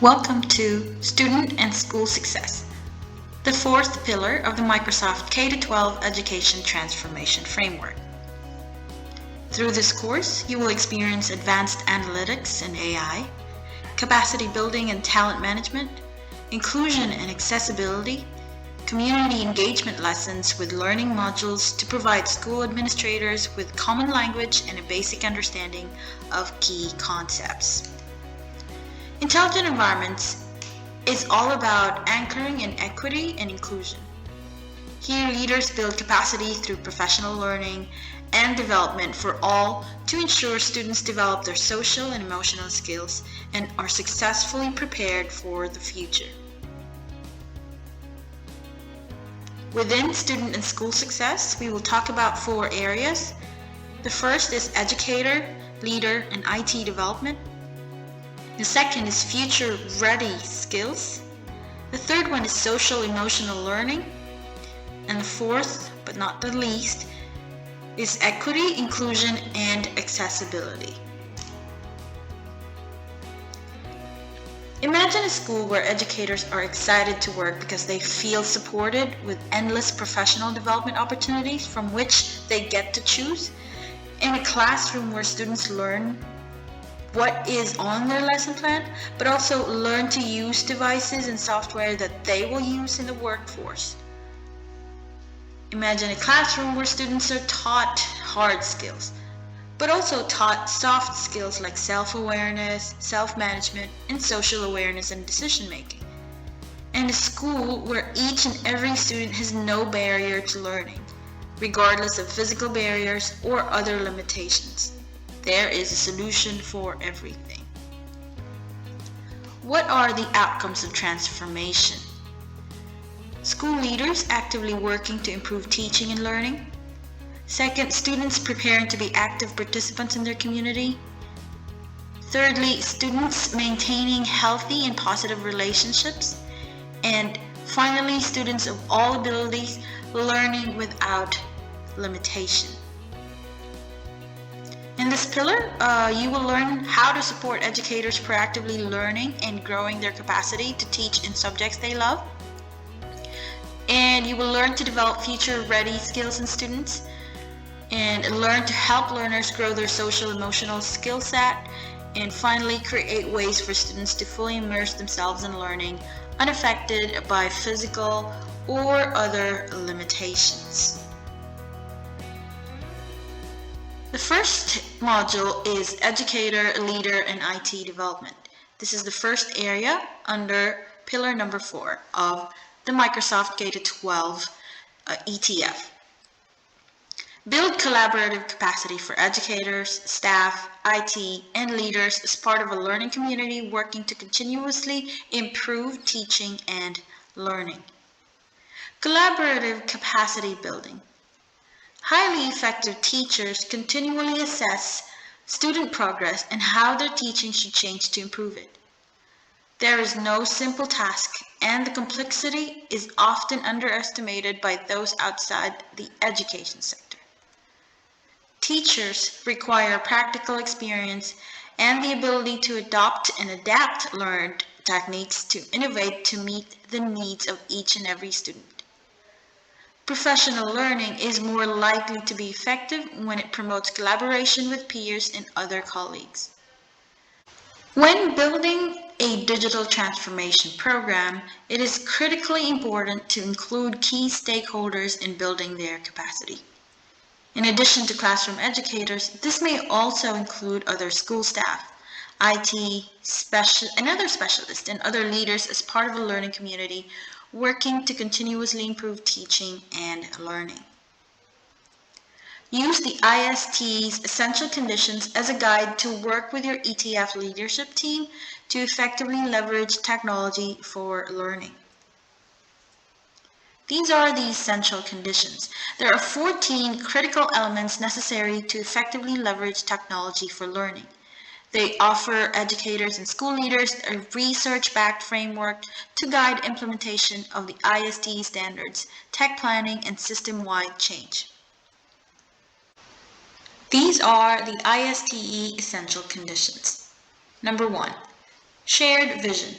Welcome to Student and School Success, the fourth pillar of the Microsoft K-12 Education Transformation Framework. Through this course, you will experience advanced analytics and AI, capacity building and talent management, inclusion and accessibility, community engagement lessons with learning modules to provide school administrators with common language and a basic understanding of key concepts. Intelligent Environments is all about anchoring in equity and inclusion. Here, leaders build capacity through professional learning and development for all to ensure students develop their social and emotional skills and are successfully prepared for the future. Within Student and School Success, we will talk about 4 areas. The first is Educator, Leader, and IT development. The second is future-ready skills. The third one is social-emotional learning. And the fourth, but not the least, is equity, inclusion, and accessibility. Imagine a school where educators are excited to work because they feel supported with endless professional development opportunities from which they get to choose. In a classroom where students learn what is on their lesson plan, but also learn to use devices and software that they will use in the workforce. Imagine a classroom where students are taught hard skills, but also taught soft skills like self-awareness, self-management, and social awareness and decision-making. And a school where each and every student has no barrier to learning, regardless of physical barriers or other limitations. There is a solution for everything. What are the outcomes of transformation? School leaders actively working to improve teaching and learning. Second, students preparing to be active participants in their community. Thirdly, students maintaining healthy and positive relationships. And finally, students of all abilities learning without limitation. In this pillar, you will learn how to support educators proactively learning and growing their capacity to teach in subjects they love. And you will learn to develop future-ready skills in students and learn to help learners grow their social-emotional skill set. And finally, create ways for students to fully immerse themselves in learning, unaffected by physical or other limitations. The first module is Educator, Leader, and IT development. This is the first area under pillar number 4 of the Microsoft K-12 ETF. Build collaborative capacity for educators, staff, IT, and leaders as part of a learning community working to continuously improve teaching and learning. Collaborative capacity building. Highly effective teachers continually assess student progress and how their teaching should change to improve it. There is no simple task, and the complexity is often underestimated by those outside the education sector. Teachers require practical experience and the ability to adopt and adapt learned techniques to innovate to meet the needs of each and every student. Professional learning is more likely to be effective when it promotes collaboration with peers and other colleagues. When building a digital transformation program, it is critically important to include key stakeholders in building their capacity. In addition to classroom educators, this may also include other school staff, IT, and other specialists and other leaders as part of a learning community working to continuously improve teaching and learning. Use the IST's Essential Conditions as a guide to work with your ETF leadership team to effectively leverage technology for learning. These are the essential conditions. There are 14 critical elements necessary to effectively leverage technology for learning. They offer educators and school leaders a research-backed framework to guide implementation of the IST standards, tech planning, and system-wide change. These are the ISTE essential conditions. Number 1, shared vision.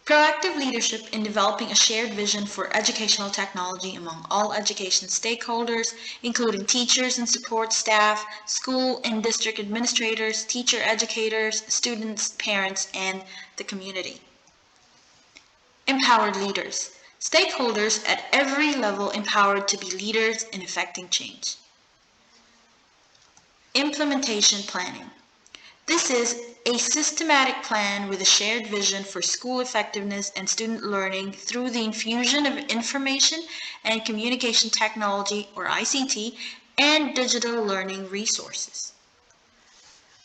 Proactive leadership in developing a shared vision for educational technology among all education stakeholders, including teachers and support staff, school and district administrators, teacher educators, students, parents, and the community. Empowered leaders. Stakeholders at every level empowered to be leaders in effecting change. Implementation planning. This is a systematic plan with a shared vision for school effectiveness and student learning through the infusion of information and communication technology, or ICT, and digital learning resources.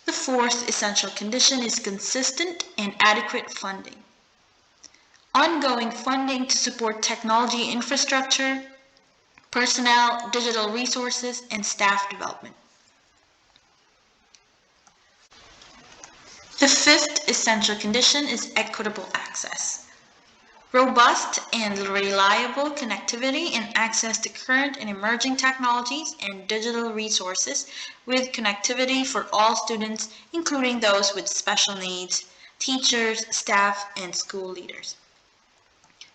The fourth essential condition is consistent and adequate funding. Ongoing funding to support technology infrastructure, personnel, digital resources, and staff development. The fifth essential condition is equitable access. Robust and reliable connectivity and access to current and emerging technologies and digital resources with connectivity for all students, including those with special needs, teachers, staff, and school leaders.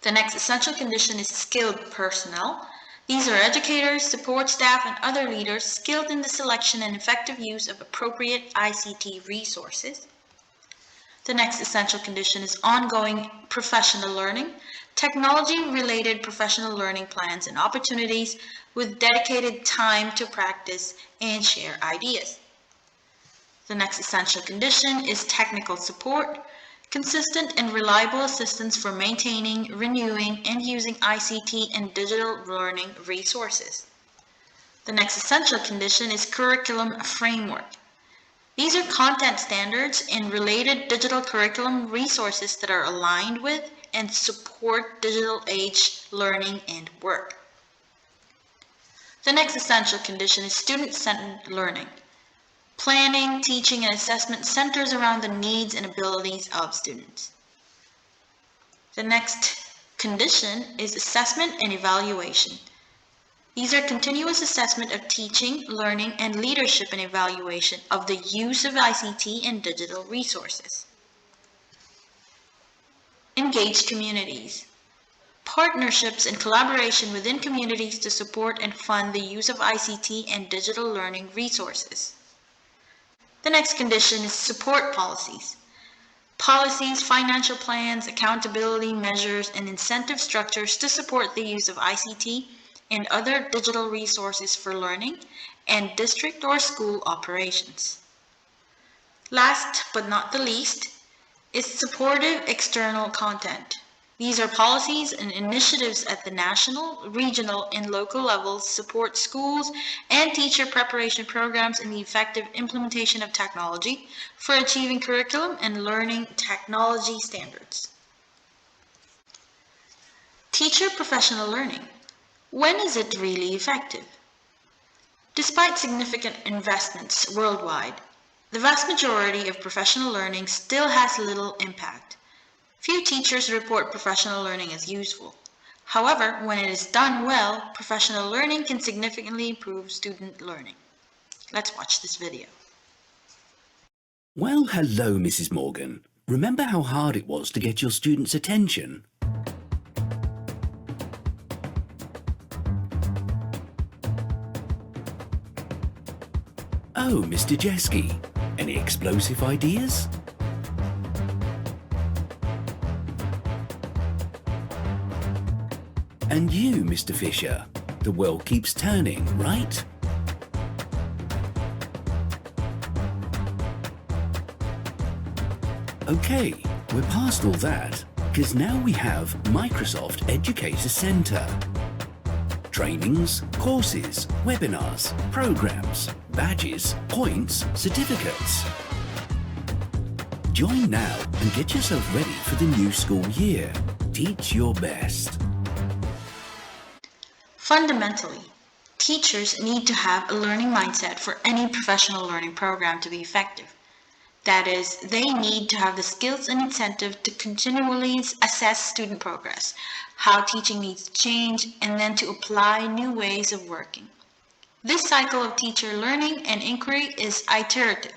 The next essential condition is skilled personnel. These are educators, support staff, and other leaders skilled in the selection and effective use of appropriate ICT resources. The next essential condition is ongoing professional learning, technology-related professional learning plans and opportunities with dedicated time to practice and share ideas. The next essential condition is technical support, consistent and reliable assistance for maintaining, renewing, and using ICT and digital learning resources. The next essential condition is curriculum framework. These are content standards and related digital curriculum resources that are aligned with and support digital age learning and work. The next essential condition is student-centered learning. Planning, teaching, and assessment centers around the needs and abilities of students. The next condition is assessment and evaluation. These are continuous assessment of teaching, learning, and leadership and evaluation of the use of ICT and digital resources. Engage communities. Partnerships and collaboration within communities to support and fund the use of ICT and digital learning resources. The next condition is support policies. Policies, financial plans, accountability measures, and incentive structures to support the use of ICT and other digital resources for learning and district or school operations. Last but not the least is supportive external content. These are policies and initiatives at the national, regional, and local levels support schools and teacher preparation programs in the effective implementation of technology for achieving curriculum and learning technology standards. Teacher professional learning. When is it really effective? Despite significant investments worldwide, the vast majority of professional learning still has little impact. Few teachers report professional learning as useful. However, when it is done well, professional learning can significantly improve student learning. Let's watch this video. Well, hello, Mrs. Morgan. Remember how hard it was to get your students' attention? Oh, Mr. Jeski, any explosive ideas? And you, Mr. Fisher, the world keeps turning, right? Okay, we're past all that, because now we have Microsoft Educator Center. Trainings, courses, webinars, programs, badges, points, certificates. Join now and get yourself ready for the new school year. Teach your best. Fundamentally, teachers need to have a learning mindset for any professional learning program to be effective. That is, they need to have the skills and incentive to continually assess student progress, how teaching needs to change, and then to apply new ways of working. This cycle of teacher learning and inquiry is iterative.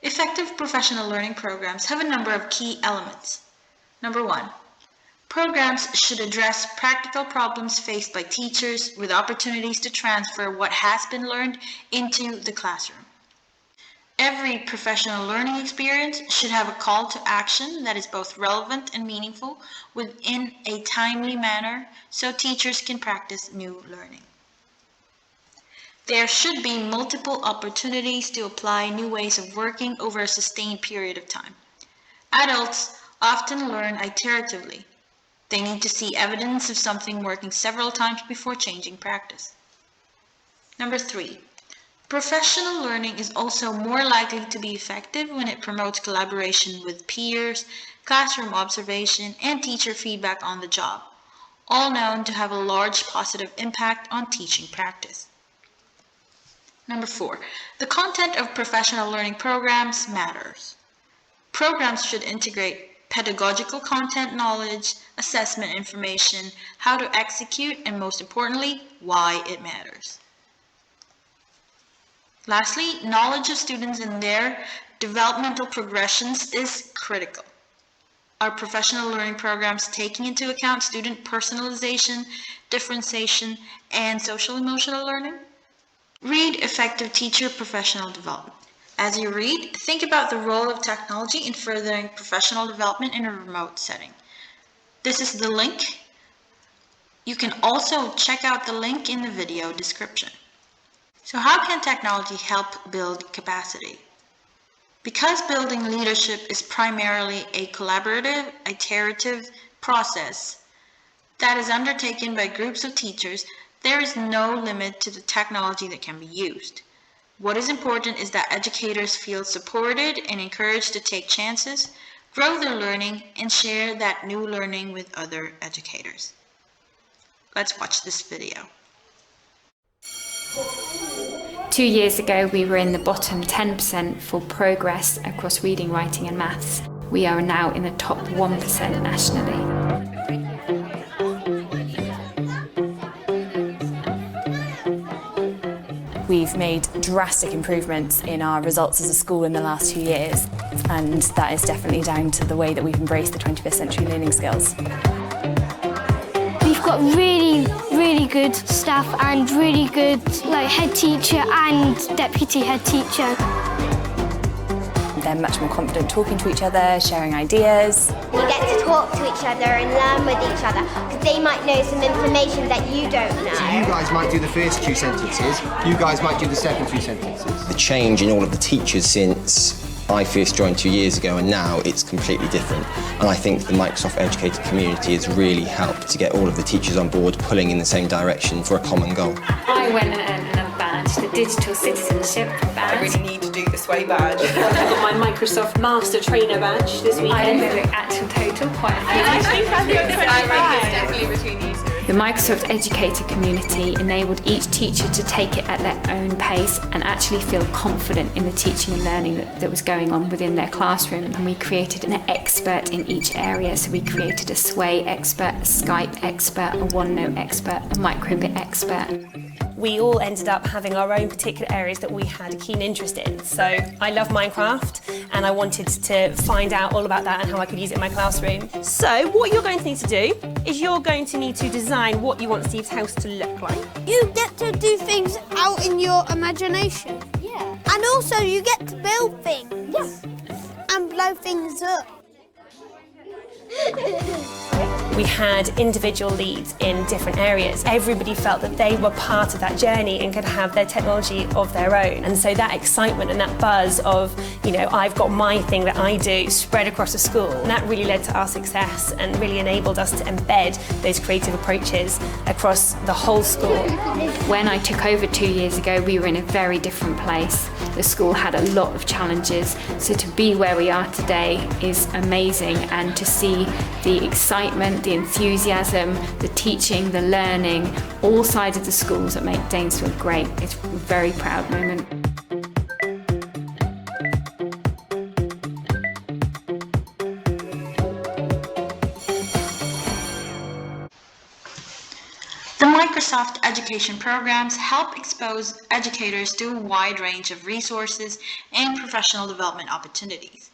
Effective professional learning programs have a number of key elements. Number 1. Programs should address practical problems faced by teachers with opportunities to transfer what has been learned into the classroom. Every professional learning experience should have a call to action that is both relevant and meaningful within a timely manner so teachers can practice new learning. There should be multiple opportunities to apply new ways of working over a sustained period of time. Adults often learn iteratively. They need to see evidence of something working several times before changing practice. Number 3. Professional learning is also more likely to be effective when it promotes collaboration with peers, classroom observation, and teacher feedback on the job, all known to have a large positive impact on teaching practice. Number 4. The content of professional learning programs matters. Programs should integrate pedagogical content knowledge, assessment information, how to execute, and most importantly, why it matters. Lastly, knowledge of students and their developmental progressions is critical. Are professional learning programs taking into account student personalization, differentiation, and social-emotional learning? Read Effective Teacher Professional Development. As you read, think about the role of technology in furthering professional development in a remote setting. This is the link. You can also check out the link in the video description. So how can technology help build capacity? Because building leadership is primarily a collaborative, iterative process that is undertaken by groups of teachers, there is no limit to the technology that can be used. What is important is that educators feel supported and encouraged to take chances, grow their learning, and share that new learning with other educators. Let's watch this video. 2 years ago, we were in the bottom 10% for progress across reading, writing and maths. We are now in the top 1% nationally. We've made drastic improvements in our results as a school in the last 2 years, and that is definitely down to the way that we've embraced the 21st century learning skills. We've got really good staff and really good head teacher and deputy head teacher. They're much more confident talking to each other, sharing ideas. You get to talk to each other and learn with each other because they might know some information that you don't know. So you guys might do the first 2 sentences, you guys might do the second 2 sentences. The change in all of the teachers since I first joined 2 years ago and now it's completely different. And I think the Microsoft Educator community has really helped to get all of the teachers on board pulling in the same direction for a common goal. I went and earned another badge, the Digital Citizenship badge. I really need to do the Sway badge. I got my Microsoft Master Trainer badge this weekend. I did the actual total quite a few. The Microsoft Educator community enabled each teacher to take it at their own pace and actually feel confident in the teaching and learning that was going on within their classroom. And we created an expert in each area. So we created a Sway expert, a Skype expert, a OneNote expert, a microbit expert. We all ended up having our own particular areas that we had a keen interest in. So I love Minecraft and I wanted to find out all about that and how I could use it in my classroom. So what you're going to need to do is you're going to need to design what you want Steve's house to look like. You get to do things out in your imagination. Yeah. And also you get to build things. Yes. And blow things up. We had individual leads in different areas. Everybody felt that they were part of that journey and could have their technology of their own. And so that excitement and that buzz of, I've got my thing that I do spread across the school. And that really led to our success and really enabled us to embed those creative approaches across the whole school. When I took over 2 years ago, we were in a very different place. The school had a lot of challenges. So to be where we are today is amazing, and to see the excitement, the enthusiasm, the teaching, the learning, all sides of the schools that make Danesfield great. It's a very proud moment. The Microsoft education programs help expose educators to a wide range of resources and professional development opportunities.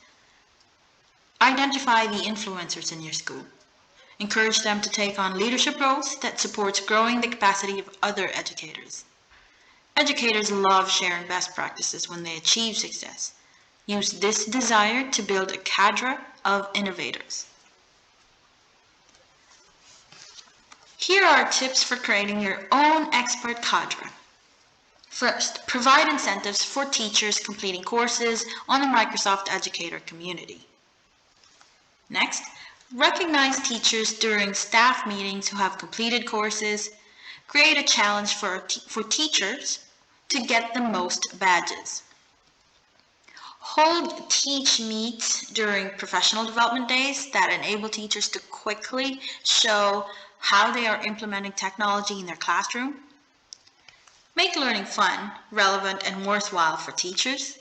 Identify identify the influencers in your school. Encourage them to take on leadership roles that supports growing the capacity of other educators. Educators love sharing best practices when they achieve success. Use this desire to build a cadre of innovators. Here are tips for creating your own expert cadre. First, provide incentives for teachers completing courses on the Microsoft Educator community. Next, recognize teachers during staff meetings who have completed courses. Create a challenge for teachers to get the most badges. Hold teach meets during professional development days that enable teachers to quickly show how they are implementing technology in their classroom. Make learning fun, relevant, and worthwhile for teachers.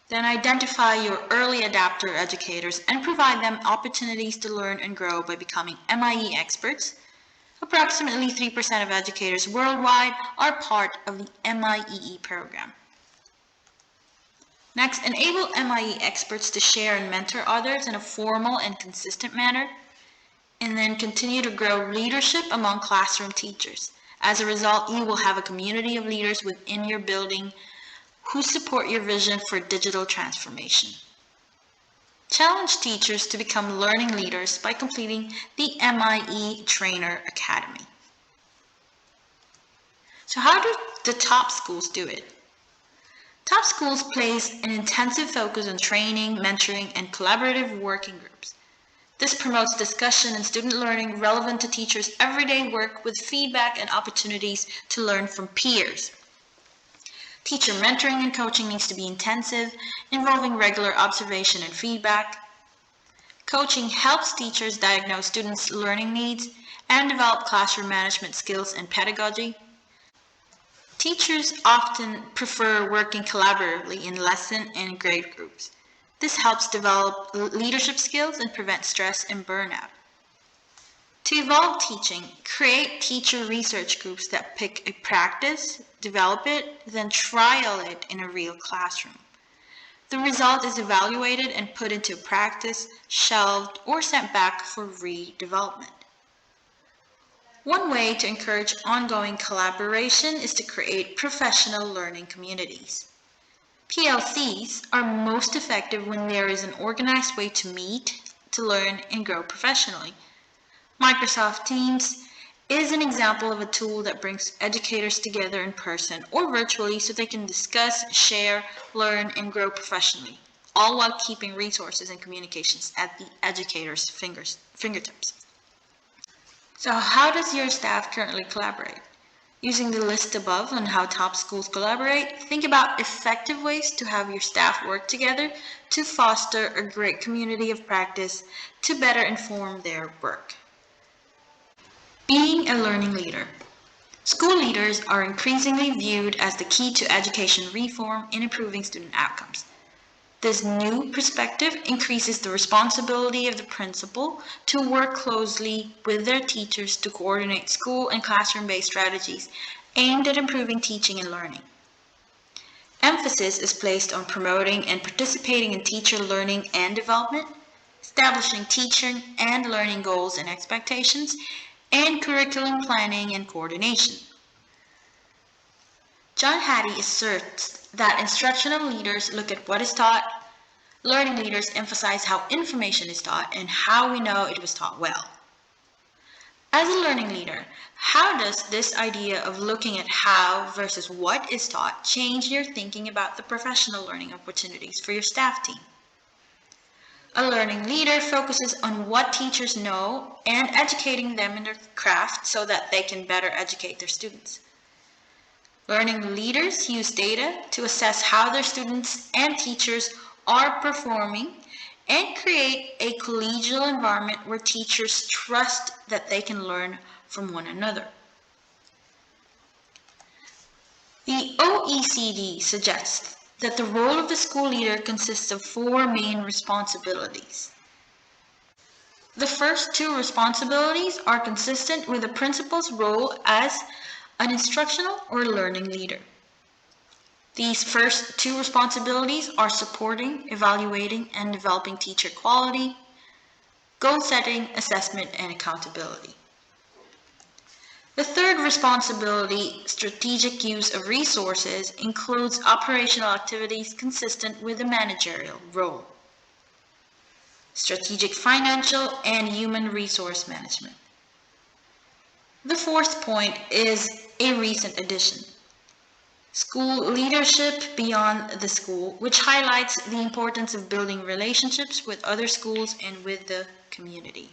Then identify your early adapter educators and provide them opportunities to learn and grow by becoming MIE experts. Approximately 3% of educators worldwide are part of the MIEE program. Next, enable MIE experts to share and mentor others in a formal and consistent manner. And then continue to grow leadership among classroom teachers. As a result, you will have a community of leaders within your building who support your vision for digital transformation. Challenge teachers to become learning leaders by completing the MIE Trainer Academy. So how do the top schools do it? Top schools place an intensive focus on training, mentoring, and collaborative working groups. This promotes discussion and student learning relevant to teachers' everyday work with feedback and opportunities to learn from peers. Teacher mentoring and coaching needs to be intensive, involving regular observation and feedback. Coaching helps teachers diagnose students' learning needs and develop classroom management skills and pedagogy. Teachers often prefer working collaboratively in lesson and grade groups. This helps develop leadership skills and prevent stress and burnout. To evolve teaching, create teacher research groups that pick a practice, develop it, then trial it in a real classroom. The result is evaluated and put into practice, shelved, or sent back for redevelopment. One way to encourage ongoing collaboration is to create professional learning communities. PLCs are most effective when there is an organized way to meet, to learn, and grow professionally. Microsoft Teams is an example of a tool that brings educators together in person or virtually so they can discuss, share, learn, and grow professionally, all while keeping resources and communications at the educator's fingertips. So how does your staff currently collaborate? Using the list above on how top schools collaborate, think about effective ways to have your staff work together to foster a great community of practice to better inform their work. Being a learning leader. School leaders are increasingly viewed as the key to education reform in improving student outcomes. This new perspective increases the responsibility of the principal to work closely with their teachers to coordinate school and classroom-based strategies aimed at improving teaching and learning. Emphasis is placed on promoting and participating in teacher learning and development, establishing teaching and learning goals and expectations, and curriculum planning and coordination. John Hattie asserts that instructional leaders look at what is taught, learning leaders emphasize how information is taught and how we know it was taught well. As a learning leader, how does this idea of looking at how versus what is taught change your thinking about the professional learning opportunities for your staff team? A learning leader focuses on what teachers know and educating them in their craft so that they can better educate their students. Learning leaders use data to assess how their students and teachers are performing and create a collegial environment where teachers trust that they can learn from one another. The OECD suggests that the role of the school leader consists of 4 main responsibilities. The first 2 responsibilities are consistent with the principal's role as an instructional or learning leader. These first 2 responsibilities are supporting, evaluating, and developing teacher quality, goal setting, assessment, and accountability. The third responsibility, strategic use of resources, includes operational activities consistent with the managerial role. Strategic financial and human resource management. The fourth point is a recent addition. School leadership beyond the school, which highlights the importance of building relationships with other schools and with the community.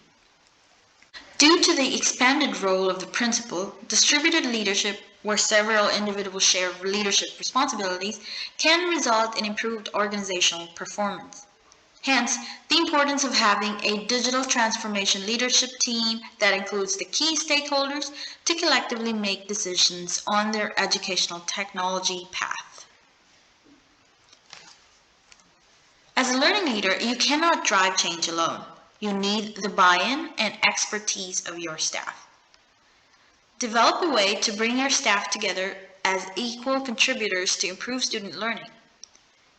Due to the expanded role of the principal, distributed leadership, where several individuals share leadership responsibilities, can result in improved organizational performance. Hence, the importance of having a digital transformation leadership team that includes the key stakeholders to collectively make decisions on their educational technology path. As a learning leader, you cannot drive change alone. You need the buy-in and expertise of your staff. Develop a way to bring your staff together as equal contributors to improve student learning.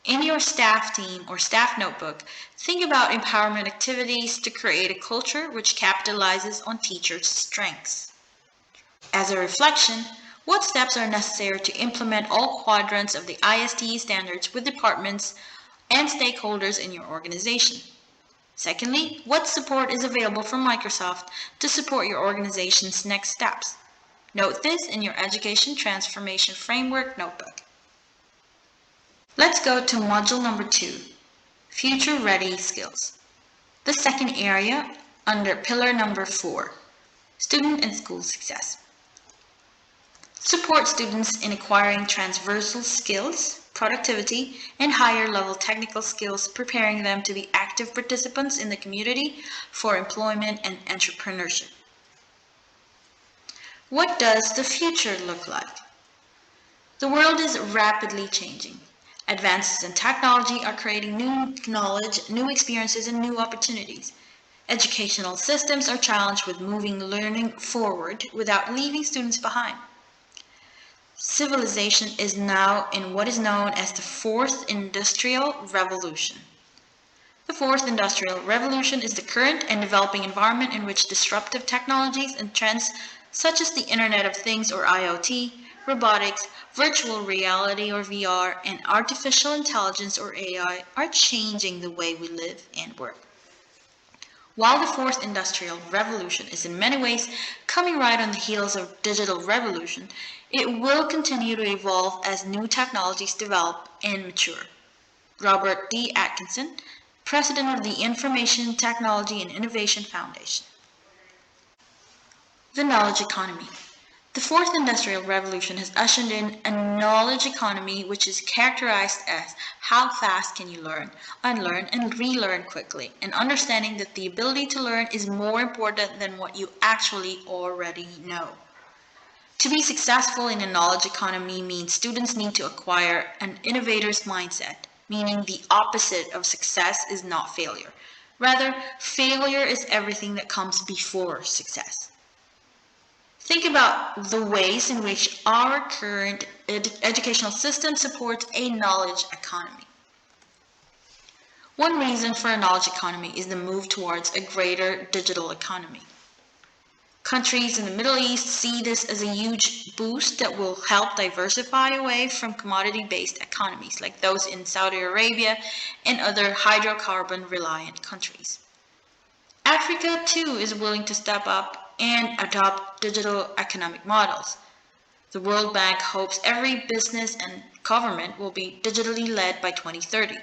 In your staff team or staff notebook, think about empowerment activities to create a culture which capitalizes on teachers' strengths. As a reflection, what steps are necessary to implement all quadrants of the ISTE standards with departments and stakeholders in your organization? Secondly, what support is available from Microsoft to support your organization's next steps? Note this in your Education Transformation Framework notebook. Let's go to module number 2, Future Ready Skills. The second area under pillar number 4, Student and School Success. Support students in acquiring transversal skills, productivity, and higher level technical skills, preparing them to be active participants in the community for employment and entrepreneurship. What does the future look like? The world is rapidly changing. Advances in technology are creating new knowledge, new experiences, and new opportunities. Educational systems are challenged with moving learning forward without leaving students behind. Civilization is now in what is known as the Fourth Industrial Revolution. The Fourth Industrial Revolution is the current and developing environment in which disruptive technologies and trends such as the Internet of Things or IoT, robotics, virtual reality or VR, and artificial intelligence or AI are changing the way we live and work. While the Fourth Industrial Revolution is in many ways coming right on the heels of digital revolution, it will continue to evolve as new technologies develop and mature. Robert D. Atkinson, President of the Information Technology and Innovation Foundation. The knowledge economy. The Fourth Industrial Revolution has ushered in a knowledge economy which is characterized as how fast can you learn, unlearn, and relearn quickly, and understanding that the ability to learn is more important than what you actually already know. To be successful in a knowledge economy means students need to acquire an innovator's mindset, meaning the opposite of success is not failure. Rather, failure is everything that comes before success. Think about the ways in which our current educational system supports a knowledge economy. One reason for a knowledge economy is the move towards a greater digital economy. Countries in the Middle East see this as a huge boost that will help diversify away from commodity-based economies like those in Saudi Arabia and other hydrocarbon-reliant countries. Africa, too, is willing to step up and adopt digital economic models. The World Bank hopes every business and government will be digitally led by 2030.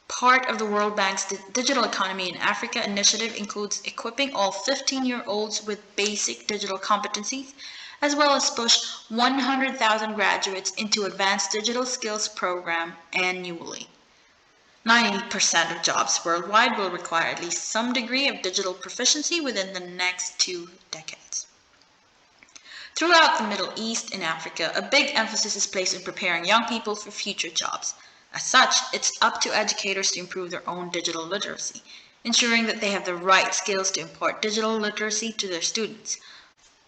Part of the World Bank's Digital Economy in Africa initiative includes equipping all 15-year-olds with basic digital competencies, as well as push 100,000 graduates into advanced digital skills program annually. 90% of jobs worldwide will require at least some degree of digital proficiency within the next 2 decades. Throughout the Middle East and Africa, a big emphasis is placed on preparing young people for future jobs. As such, it's up to educators to improve their own digital literacy, ensuring that they have the right skills to impart digital literacy to their students.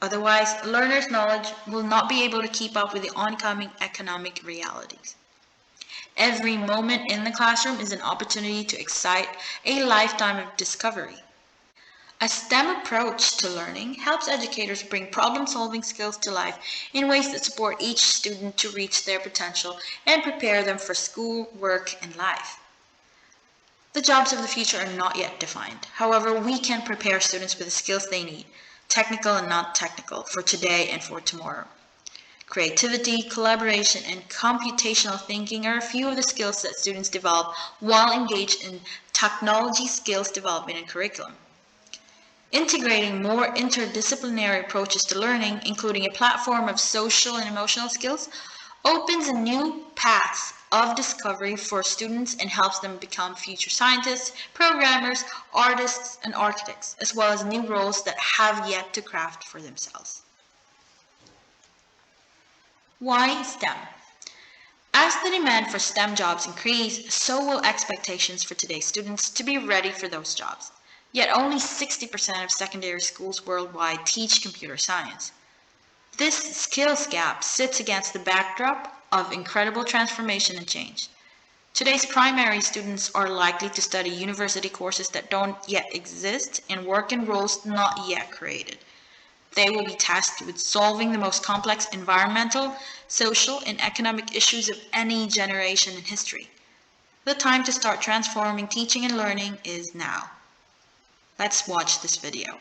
Otherwise, learners' knowledge will not be able to keep up with the oncoming economic realities. Every moment in the classroom is an opportunity to excite a lifetime of discovery. A STEM approach to learning helps educators bring problem-solving skills to life in ways that support each student to reach their potential and prepare them for school, work, and life. The jobs of the future are not yet defined. However, we can prepare students with the skills they need, technical and not technical, for today and for tomorrow. Creativity, collaboration, and computational thinking are a few of the skills that students develop while engaged in technology skills development and curriculum. Integrating more interdisciplinary approaches to learning, including a platform of social and emotional skills, opens a new path of discovery for students and helps them become future scientists, programmers, artists, and architects, as well as new roles that have yet to craft for themselves. Why STEM? As the demand for STEM jobs increase, so will expectations for today's students to be ready for those jobs. Yet only 60% of secondary schools worldwide teach computer science. This skills gap sits against the backdrop of incredible transformation and change. Today's primary students are likely to study university courses that don't yet exist and work in roles not yet created. They will be tasked with solving the most complex environmental, social, and economic issues of any generation in history. The time to start transforming teaching and learning is now. Let's watch this video.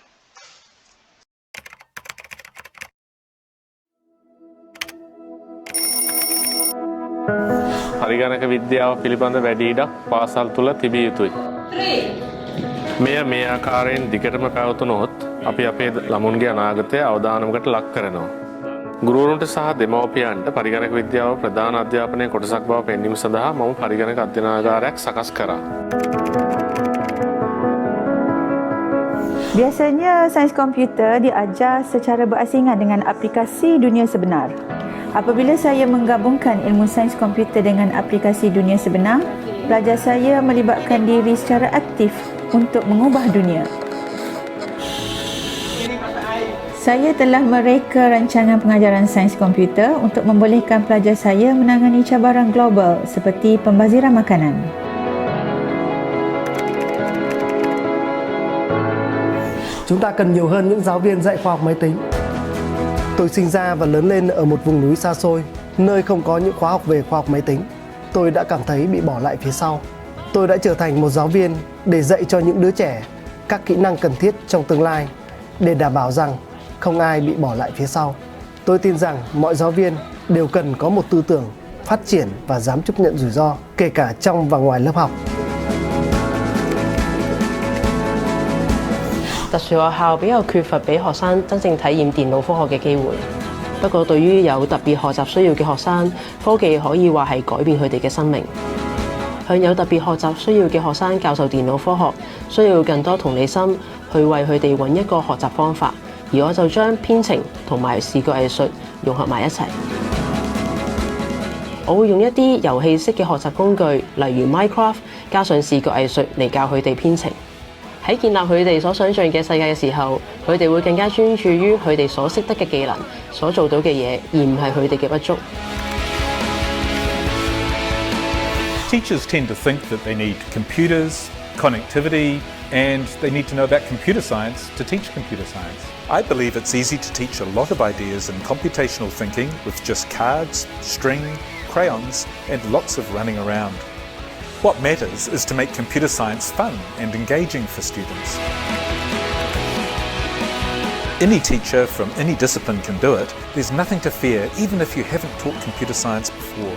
පරිගණක විද්‍යාව පිළිබඳ වැඩි ඉඩක් පාසල් තුල තිබිය යුතුයි. මෙය මේ ආකාරයෙන් දිගටම පැවතුනොත් අපි අපේ ළමුන්ගේ අනාගතය අවදානමකට ලක් කරනවා. ගුරුවරුන්ට සහ දෙමව්පියන්ට පරිගණක විද්‍යාව ප්‍රධාන අධ්‍යාපනයේ කොටසක් බව පෙන්වීම සඳහා මම පරිගණක අධ්‍යයනාගාරයක් සකස් කරා. Biasanya sains komputer diajar secara berasingan dengan aplikasi dunia sebenar. Apabila saya menggabungkan ilmu sains komputer dengan aplikasi dunia sebenar, pelajar saya melibatkan diri secara aktif untuk mengubah dunia. Saya telah mereka rancangan pengajaran sains komputer untuk membolehkan pelajar saya menangani cabaran global seperti pembaziran makanan. Chúng ta cần nhiều hơn những giáo viên dạy khoa học máy tính. Tôi sinh ra và lớn lên ở một vùng núi xa xôi, nơi không có những khóa học về khoa học máy tính. Tôi đã cảm thấy bị bỏ lại phía sau. Tôi đã trở thành một giáo viên để dạy cho những đứa trẻ các kỹ năng cần thiết trong tương lai để đảm bảo rằng không ai bị bỏ lại phía sau. Tôi tin rằng mọi giáo viên đều cần có một tư tưởng phát triển và dám chấp nhận rủi ro, kể cả trong và ngoài lớp học. 特殊學校比較缺乏俾學生真正體驗電腦科學嘅機會。不過對於有特別學習需要嘅學生，科技可以話係改變佢哋嘅生命。向有特別學習需要嘅學生教授電腦科學，需要更多同理心去為佢哋揾一個學習方法。而我就將編程同埋視覺藝術融合埋一齊。我會用一啲遊戲式嘅學習工具，例如 Minecraft， 加上視覺藝術嚟教佢哋編程。喺建立佢哋所想像嘅世界嘅時候，佢哋會更加專注於佢哋所識得嘅技能、所做到嘅嘢，而唔係佢哋嘅不足。Teachers tend to think that they need computers, connectivity, and they need to know about computer science to teach computer science. I believe it's easy to teach a lot of ideas in computational thinking with just cards, string, crayons, and lots of running around. What matters is to make computer science fun and engaging for students. Any teacher from any discipline can do it. There's nothing to fear, even if you haven't taught computer science before.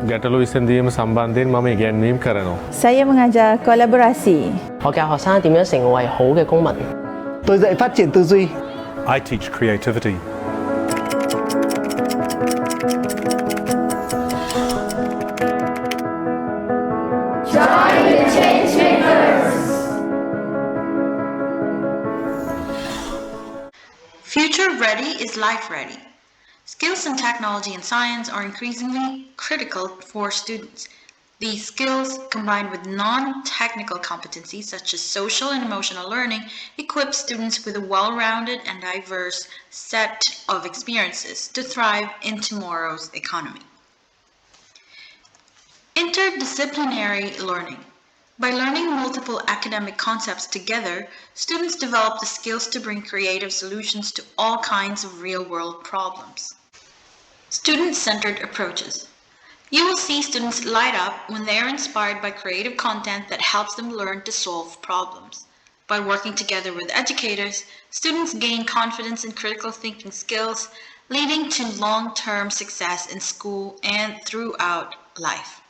ගැටලු විසඳීම සම්බන්ධයෙන් මම ඉගැන්වීම් කරනවා. Saya mengajar kolaborasi. 我教學生點樣成為好嘅公民。Tôi dạy phát triển tư duy. I teach creativity. Join the change makers. Future ready is life ready. Skills in technology and science are increasingly critical for students. These skills, combined with non-technical competencies such as social and emotional learning, equip students with a well-rounded and diverse set of experiences to thrive in tomorrow's economy. Interdisciplinary learning. By learning multiple academic concepts together, students develop the skills to bring creative solutions to all kinds of real-world problems. Student-centered approaches. You will see students light up when they are inspired by creative content that helps them learn to solve problems. By working together with educators, students gain confidence in critical thinking skills, leading to long-term success in school and throughout life.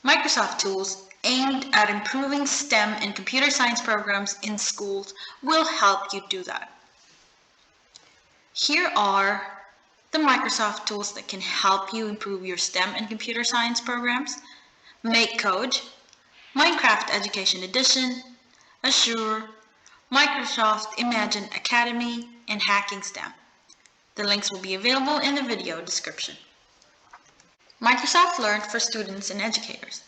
Microsoft tools aimed at improving STEM and computer science programs in schools will help you do that. Here are the Microsoft tools that can help you improve your STEM and computer science programs: MakeCode, Minecraft Education Edition, Azure, Microsoft Imagine Academy, and Hacking STEM. The links will be available in the video description. Microsoft Learn for students and educators.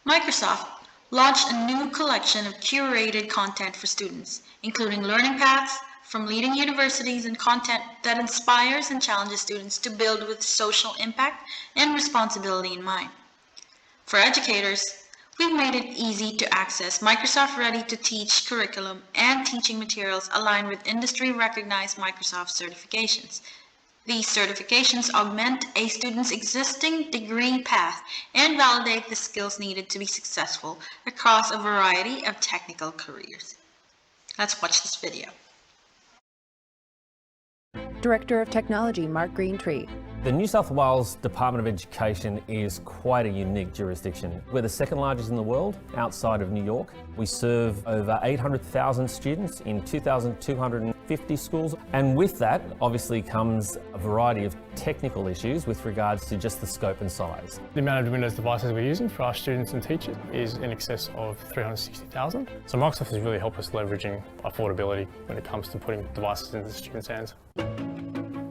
Microsoft launched a new collection of curated content for students, including learning paths from leading universities and content that inspires and challenges students to build with social impact and responsibility in mind. For educators, we've made it easy to access Microsoft Ready to Teach curriculum and teaching materials aligned with industry-recognized Microsoft certifications. These certifications augment a student's existing degree path and validate the skills needed to be successful across a variety of technical careers. Let's watch this video. Director of Technology, Mark Greentree. The New South Wales Department of Education is quite a unique jurisdiction. We're the second largest in the world outside of New York. We serve over 800,000 students in 2,250 schools. And with that, obviously, comes a variety of technical issues with regards to just the scope and size. The amount of Windows devices we're using for our students and teachers is in excess of 360,000. So Microsoft has really helped us leveraging affordability when it comes to putting devices into the students' hands.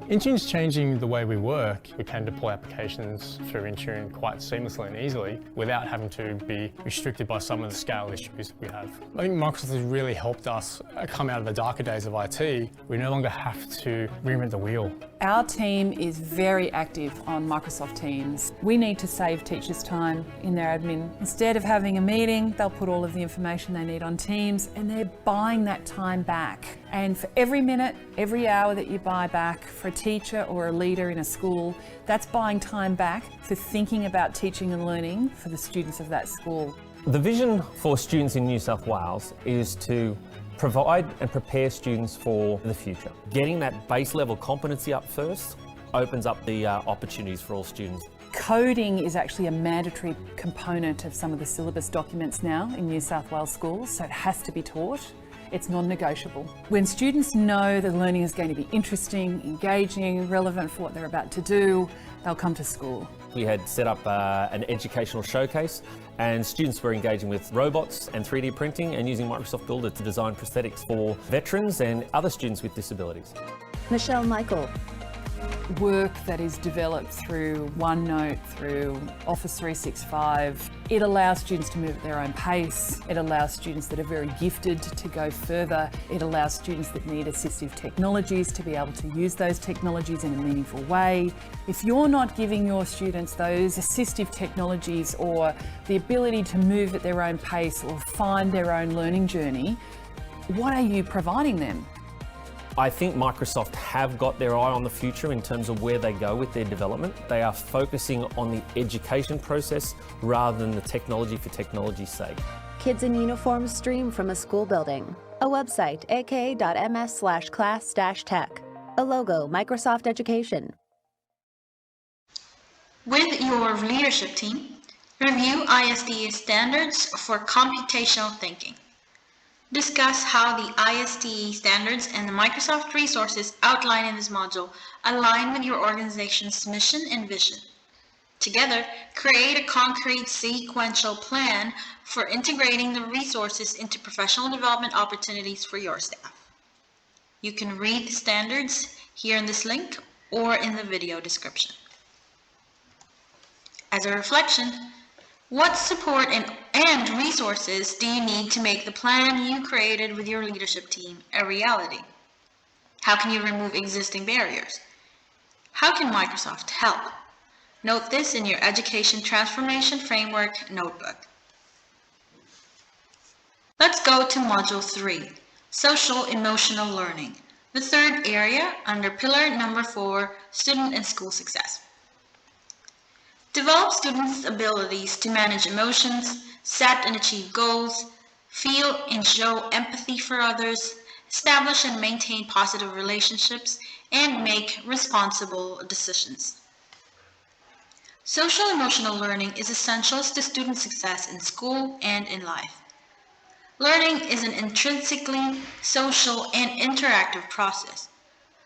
Intune's changing the way we work. We can deploy applications through Intune quite seamlessly and easily without having to be restricted by some of the scale issues we have. I think Microsoft has really helped us come out of the darker days of IT. We no longer have to reinvent the wheel. Our team is very active on Microsoft Teams. We need to save teachers time in their admin. Instead of having a meeting, they'll put all of the information they need on Teams, and they're buying that time back. And for every minute, every hour that you buy back for a teacher or a leader in a school, that's buying time back for thinking about teaching and learning for the students of that school. The vision for students in New South Wales is to provide and prepare students for the future. Getting that base level competency up first opens up the opportunities for all students. Coding is actually a mandatory component of some of the syllabus documents now in New South Wales schools, so it has to be taught. It's non-negotiable. When students know the learning is going to be interesting, engaging, relevant for what they're about to do, they'll come to school. We had set up an educational showcase, and students were engaging with robots and 3D printing and using Microsoft Builder to design prosthetics for veterans and other students with disabilities. Michelle Michael. Work that is developed through OneNote, through Office 365. It allows students to move at their own pace. It allows students that are very gifted to go further. It allows students that need assistive technologies to be able to use those technologies in a meaningful way. If you're not giving your students those assistive technologies or the ability to move at their own pace or find their own learning journey, what are you providing them? I think Microsoft have got their eye on the future in terms of where they go with their development. They are focusing on the education process rather than the technology for technology's sake. Kids in uniform stream from a school building. A website, aka.ms/class-tech. A logo, Microsoft Education. With your leadership team, review ISDA standards for computational thinking. Discuss how the ISDE standards and the Microsoft resources outlined in this module align with your organization's mission and vision. Together, create a concrete sequential plan for integrating the resources into professional development opportunities for your staff. You can read the standards here in this link or in the video description. As a reflection, what support and resources do you need to make the plan you created with your leadership team a reality? How can you remove existing barriers? How can Microsoft help? Note this in your Education Transformation Framework notebook. Let's go to Module 3, Social Emotional Learning, the third area under pillar number 4, Student and School Success. Develop students' abilities to manage emotions, set and achieve goals, feel and show empathy for others, establish and maintain positive relationships, and make responsible decisions. Social emotional learning is essential to student success in school and in life. Learning is an intrinsically social and interactive process.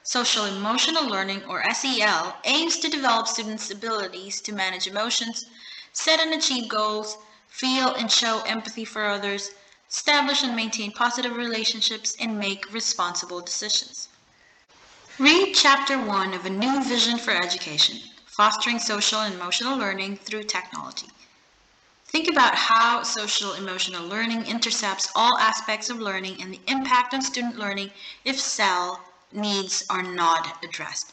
Social emotional learning, or SEL, aims to develop students' abilities to manage emotions, set and achieve goals, feel and show empathy for others, establish and maintain positive relationships, and make responsible decisions. Read Chapter 1 of A New Vision for Education, Fostering Social and Emotional Learning Through Technology. Think about how social emotional learning intercepts all aspects of learning and the impact on student learning if SEL needs are not addressed.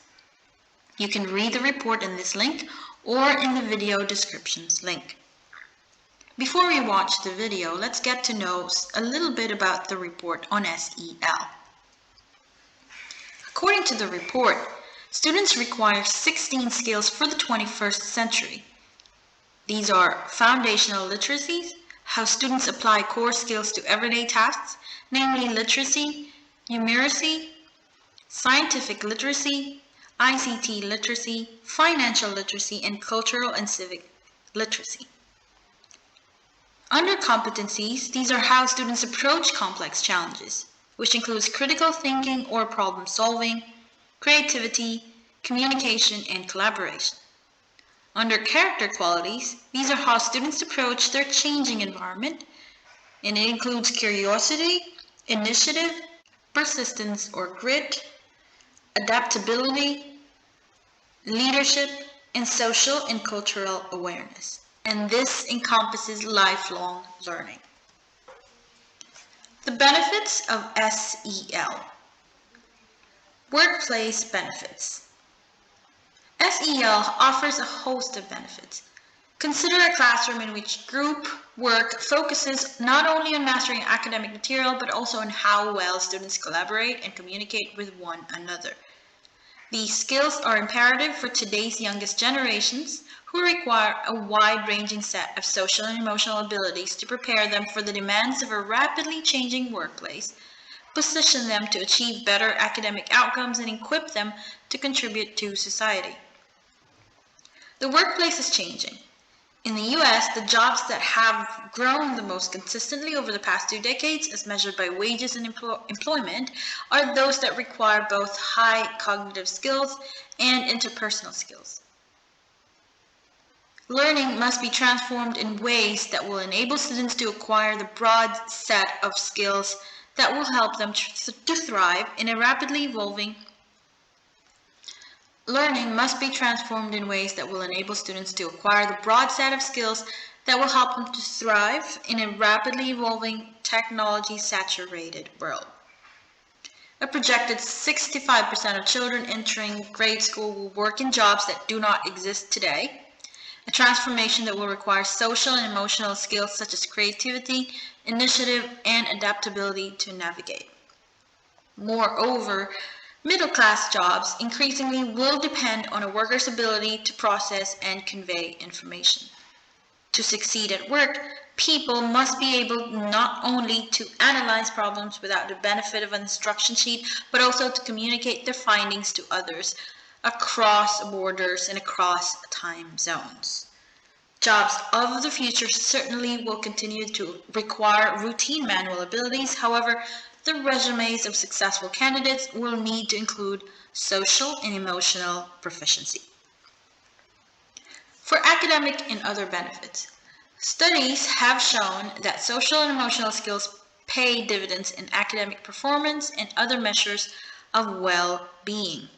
You can read the report in this link or in the video descriptions link. Before we watch the video, let's get to know a little bit about the report on SEL. According to the report, students require 16 skills for the 21st century. These are foundational literacies, how students apply core skills to everyday tasks, namely literacy, numeracy, scientific literacy, ICT literacy, financial literacy, and cultural and civic literacy. Under competencies, these are how students approach complex challenges, which includes critical thinking or problem solving, creativity, communication, and collaboration. Under character qualities, these are how students approach their changing environment, and it includes curiosity, initiative, persistence or grit, adaptability, leadership, and social and cultural awareness. And this encompasses lifelong learning. The benefits of SEL. Workplace benefits. SEL offers a host of benefits. Consider a classroom in which group work focuses not only on mastering academic material, but also on how well students collaborate and communicate with one another. These skills are imperative for today's youngest generations, who require a wide-ranging set of social and emotional abilities to prepare them for the demands of a rapidly changing workplace, position them to achieve better academic outcomes, and equip them to contribute to society. The workplace is changing. In the US, the jobs that have grown the most consistently over the past 2 decades, as measured by wages and employment, are those that require both high cognitive skills and interpersonal skills. Learning must be transformed in ways that will enable students to acquire the broad set of skills that will help them to thrive in a rapidly evolving Learning must be transformed in ways that will enable students to acquire the broad set of skills that will help them to thrive in a rapidly evolving, technology-saturated world. A projected 65% of children entering grade school will work in jobs that do not exist today, a transformation that will require social and emotional skills such as creativity, initiative, and adaptability to navigate. Moreover, middle-class jobs increasingly will depend on a worker's ability to process and convey information. To succeed at work, people must be able not only to analyze problems without the benefit of an instruction sheet, but also to communicate their findings to others across borders and across time zones. Jobs of the future certainly will continue to require routine manual abilities. However, the resumes of successful candidates will need to include social and emotional proficiency. For academic and other benefits, studies have shown that social and emotional skills pay dividends in academic performance and other measures of well-being.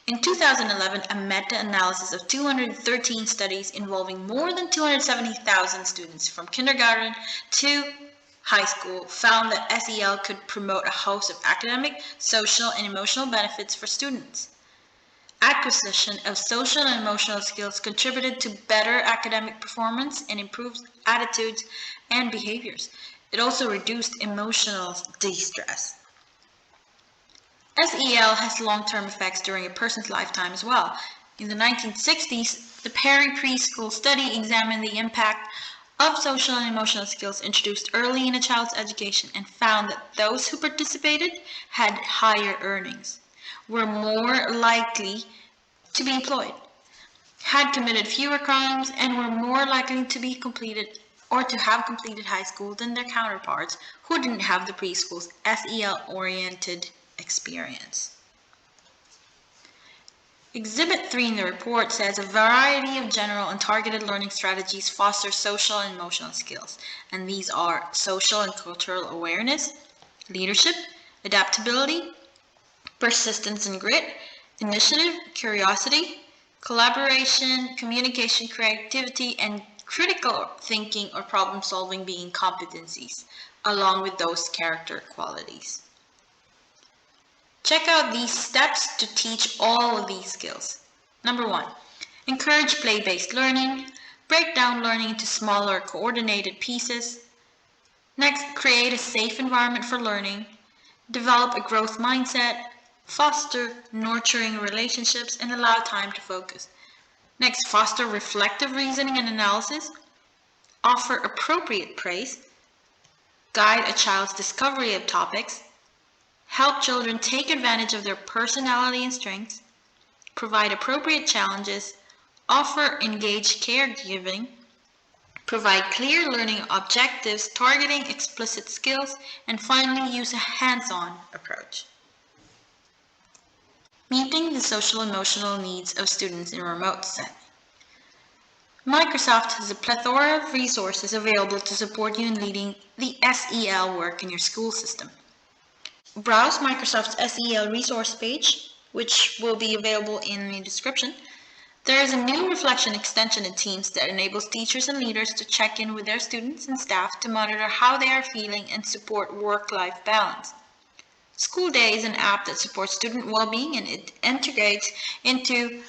In 2011, a meta-analysis of 213 studies involving more than 270,000 students from kindergarten to high school found that SEL could promote a host of academic, social, and emotional benefits for students. Acquisition of social and emotional skills contributed to better academic performance and improved attitudes and behaviors. It also reduced emotional distress. SEL has long-term effects during a person's lifetime as well. In the 1960s, the Perry Preschool Study examined the impact of social and emotional skills introduced early in a child's education and found that those who participated had higher earnings, were more likely to be employed, had committed fewer crimes, and were more likely to be completed or to have completed high school than their counterparts who didn't have the preschool's SEL-oriented experience. Exhibit 3 in the report says a variety of general and targeted learning strategies foster social and emotional skills, and these are social and cultural awareness, leadership, adaptability, persistence and grit, initiative, curiosity, collaboration, communication, creativity, and critical thinking or problem solving being competencies, along with those character qualities. Check out these steps to teach all of these skills. Number 1, encourage play-based learning. Break down learning into smaller coordinated pieces. Next, create a safe environment for learning. Develop a growth mindset. Foster nurturing relationships and allow time to focus. Next, foster reflective reasoning and analysis. Offer appropriate praise. Guide a child's discovery of topics. Help children take advantage of their personality and strengths, provide appropriate challenges, offer engaged caregiving, provide clear learning objectives targeting explicit skills, and finally use a hands-on approach. Meeting the social emotional needs of students in a remote setting. Microsoft has a plethora of resources available to support you in leading the SEL work in your school system. Browse Microsoft's SEL resource page, which will be available in the description. There is a new reflection extension in Teams that enables teachers and leaders to check in with their students and staff to monitor how they are feeling and support work-life balance. School Day is an app that supports student well-being and it integrates into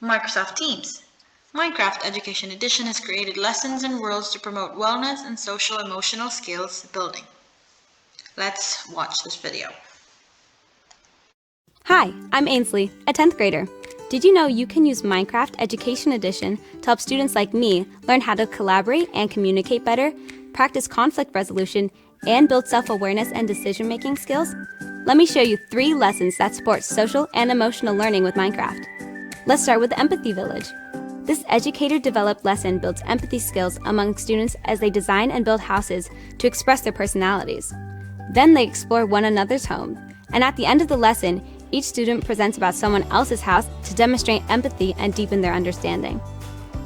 Microsoft Teams. Minecraft Education Edition has created lessons and worlds to promote wellness and social emotional skills building. Let's watch this video. Hi, I'm Ainsley, a 10th grader. Did you know you can use Minecraft Education Edition to help students like me learn how to collaborate and communicate better, practice conflict resolution, and build self-awareness and decision-making skills? Let me show you 3 lessons that support social and emotional learning with Minecraft. Let's start with the Empathy Village. This Educator-developed lesson builds empathy skills among students as they design and build houses to express their personalities. Then they explore one another's home, and at the end of the lesson, each student presents about someone else's house to demonstrate empathy and deepen their understanding.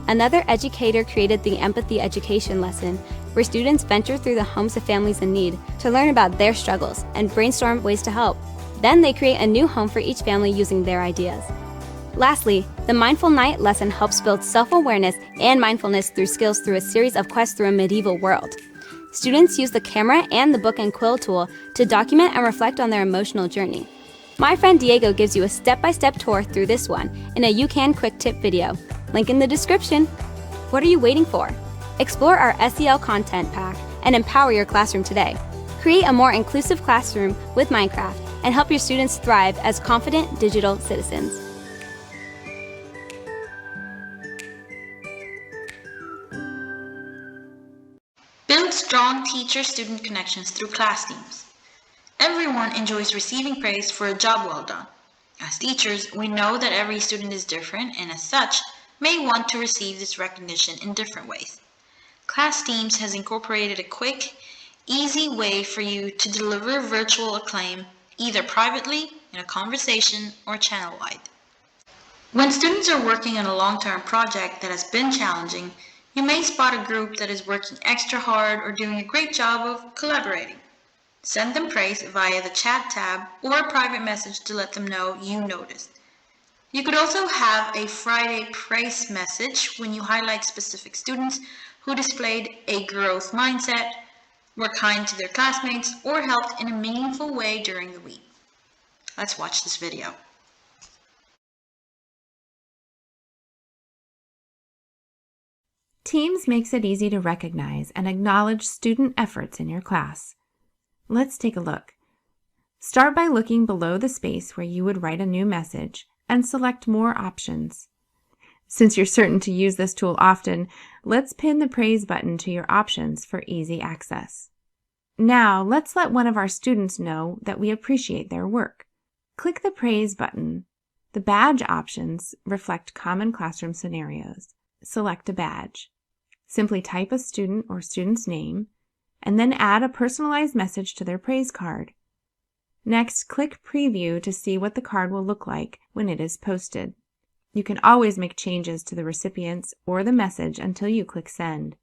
Another educator created the Empathy Education lesson, where students venture through the homes of families in need to learn about their struggles and brainstorm ways to help. Then they create a new home for each family using their ideas. Lastly, the Mindful Night lesson helps build self-awareness and mindfulness through skills through a series of quests through a medieval world. Students use the camera and the book and quill tool to document and reflect on their emotional journey. My friend Diego gives you a step-by-step tour through this one in a You Can Quick Tip video. Link in the description. What are you waiting for? Explore our SEL content pack and empower your classroom today. Create a more inclusive classroom with Minecraft and help your students thrive as confident digital citizens. Build strong teacher-student connections through class teams. Everyone enjoys receiving praise for a job well done. As teachers, we know that every student is different and as such, may want to receive this recognition in different ways. Class Teams has incorporated a quick, easy way for you to deliver virtual acclaim, either privately, in a conversation, or channel-wide. When students are working on a long-term project that has been challenging, you may spot a group that is working extra hard or doing a great job of collaborating. Send them praise via the chat tab or a private message to let them know you noticed. You could also have a Friday praise message when you highlight specific students who displayed a growth mindset, were kind to their classmates, or helped in a meaningful way during the week. Let's watch this video. Teams makes it easy to recognize and acknowledge student efforts in your class. Let's take a look. Start by looking below the space where you would write a new message and select More Options. Since you're certain to use this tool often, let's pin the praise button to your options for easy access. Now, let's let one of our students know that we appreciate their work. Click the praise button. The badge options reflect common classroom scenarios. Select a badge. Simply type a student or student's name, and then add a personalized message to their praise card. Next, click Preview to see what the card will look like when it is posted. You can always make changes to the recipients or the message until you click Send.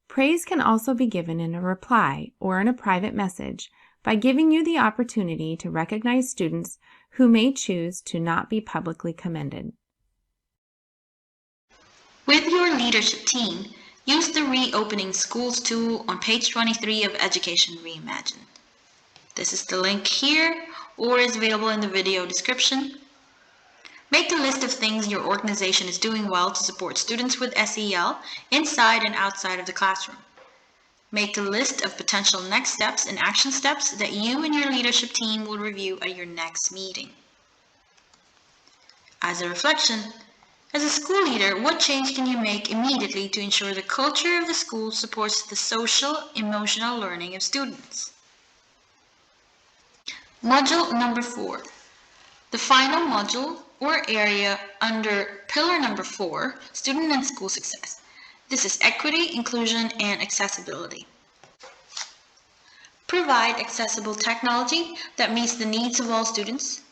Praise can also be given in a reply or in a private message by giving you the opportunity to recognize students who may choose to not be publicly commended. With your leadership team, use the Reopening Schools tool on page 23 of Education Reimagined. This is the link here or is available in the video description. Make a list of things your organization is doing well to support students with SEL inside and outside of the classroom. Make a list of potential next steps and action steps that you and your leadership team will review at your next meeting. As a reflection, as a school leader, what change can you make immediately to ensure the culture of the school supports the social, emotional learning of students? Module number 4. The final module or area under pillar number 4, Student and School Success. This is Equity, Inclusion, and Accessibility. Provide accessible technology that meets the needs of all students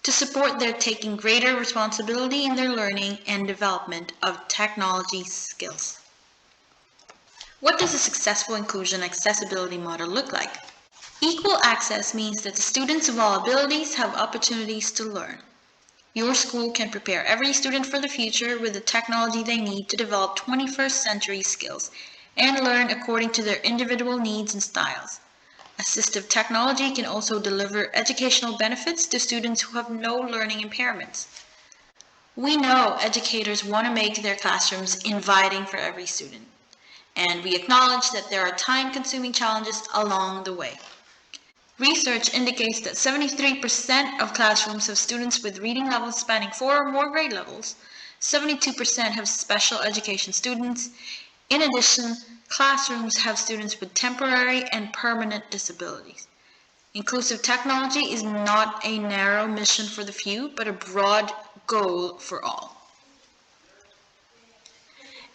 to support their taking greater responsibility in their learning and development of technology skills. What does a successful inclusion accessibility model look like? Equal access means that the students of all abilities have opportunities to learn. Your school can prepare every student for the future with the technology they need to develop 21st century skills and learn according to their individual needs and styles. Assistive technology can also deliver educational benefits to students who have no learning impairments. We know educators want to make their classrooms inviting for every student, and we acknowledge that there are time-consuming challenges along the way. Research indicates that 73% of classrooms have students with reading levels spanning 4 or more grade levels. 72% have special education students. In addition, classrooms have students with temporary and permanent disabilities. Inclusive technology is not a narrow mission for the few, but a broad goal for all.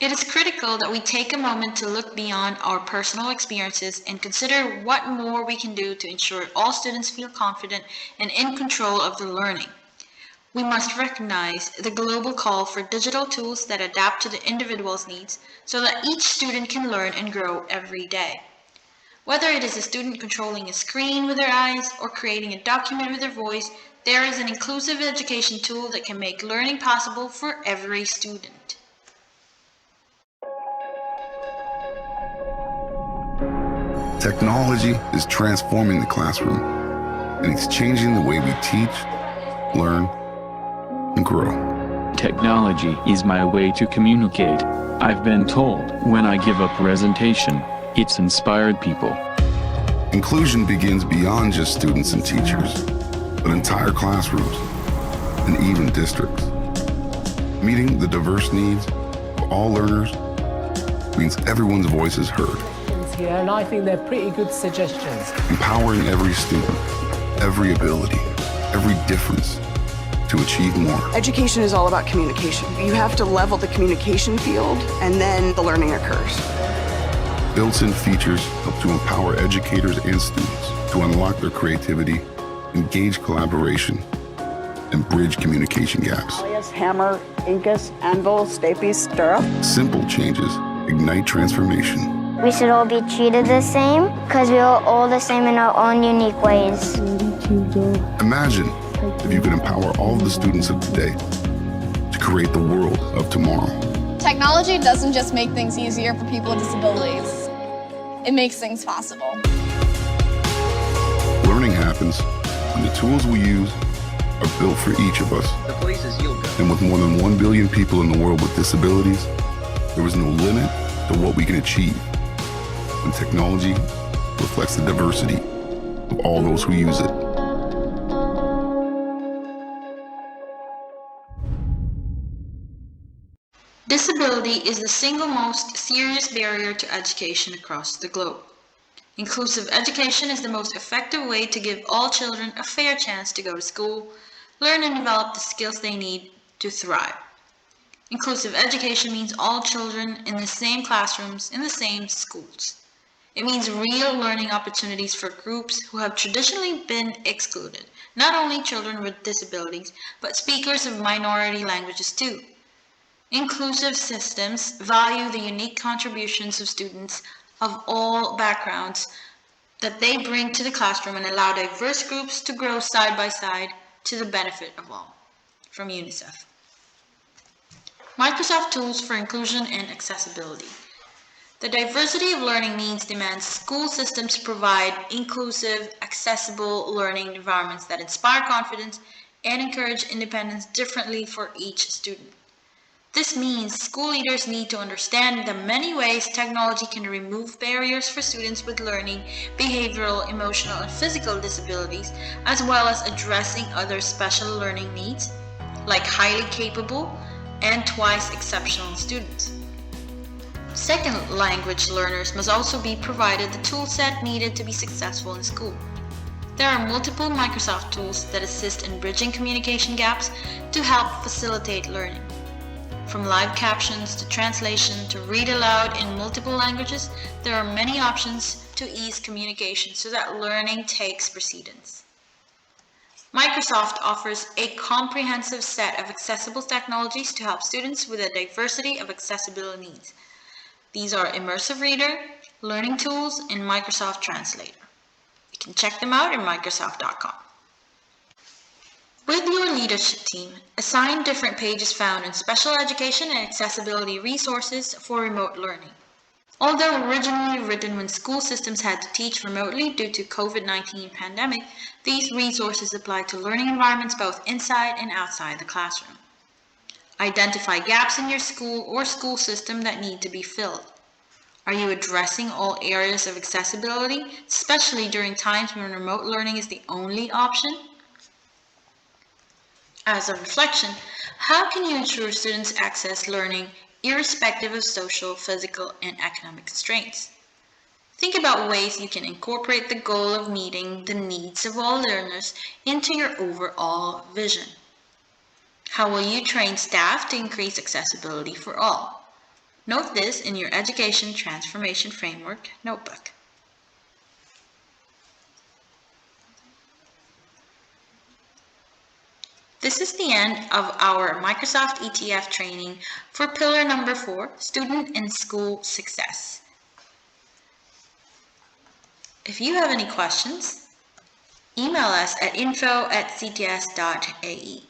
It is critical that we take a moment to look beyond our personal experiences and consider what more we can do to ensure all students feel confident and in control of their learning. We must recognize the global call for digital tools that adapt to the individual's needs so that each student can learn and grow every day. Whether it is a student controlling a screen with their eyes or creating a document with their voice, there is an inclusive education tool that can make learning possible for every student. Technology is transforming the classroom, and it's changing the way we teach, learn, and grow. Technology is my way to communicate. I've been told when I give a presentation, it's inspired people. Inclusion begins beyond just students and teachers, but entire classrooms and even districts. Meeting the diverse needs of all learners means everyone's voice is heard. Here, and I think they're pretty good suggestions. Empowering every student, every ability, every difference to achieve more. Education is all about communication. You have to level the communication field, and then the learning occurs. Built-in features help to empower educators and students to unlock their creativity, engage collaboration, and bridge communication gaps. Hammer, Incus, Anvil, Stapes, Stirrup. Simple changes ignite transformation. We should all be treated the same because we are all the same in our own unique ways. Imagine if you could empower all of the students of today to create the world of tomorrow. Technology doesn't just make things easier for people with disabilities. It makes things possible. Learning happens when the tools we use are built for each of us. The places you'll go. And with more than 1 billion people in the world with disabilities, There was no limit to what we can achieve when technology reflects the diversity of all those who use it. Disability is the single most serious barrier to education across the globe. Inclusive education is the most effective way to give all children a fair chance to go to school, learn and develop the skills they need to thrive. Inclusive education means all children in the same classrooms, in the same schools. It means real learning opportunities for groups who have traditionally been excluded, not only children with disabilities, but speakers of minority languages too. Inclusive systems value the unique contributions of students of all backgrounds that they bring to the classroom and allow diverse groups to grow side by side to the benefit of all. From UNICEF. Microsoft Tools for Inclusion and Accessibility. The diversity of learning needs demands school systems provide inclusive, accessible learning environments that inspire confidence and encourage independence differently for each student. This means school leaders need to understand the many ways technology can remove barriers for students with learning, behavioral, emotional, and physical disabilities, as well as addressing other special learning needs, like highly capable and twice exceptional students. Second language learners must also be provided the tool set needed to be successful in school. There are multiple Microsoft tools that assist in bridging communication gaps to help facilitate learning. From live captions to translation to read aloud in multiple languages, there are many options to ease communication so that learning takes precedence. Microsoft offers a comprehensive set of accessible technologies to help students with a diversity of accessibility needs. These are Immersive Reader, Learning Tools, and Microsoft Translator. You can check them out at Microsoft.com. With your leadership team, assign different pages found in special education and accessibility resources for remote learning. Although originally written when school systems had to teach remotely due to COVID-19 pandemic, these resources apply to learning environments both inside and outside the classroom. Identify gaps in your school or school system that need to be filled. Are you addressing all areas of accessibility, especially during times when remote learning is the only option? As a reflection, how can you ensure students access learning irrespective of social, physical, and economic constraints? Think about ways you can incorporate the goal of meeting the needs of all learners into your overall vision. How will you train staff to increase accessibility for all? Note this in your Education Transformation Framework notebook. This is the end of our Microsoft ETF training for pillar number 4, Student and School Success. If you have any questions, email us at info@cts.ae.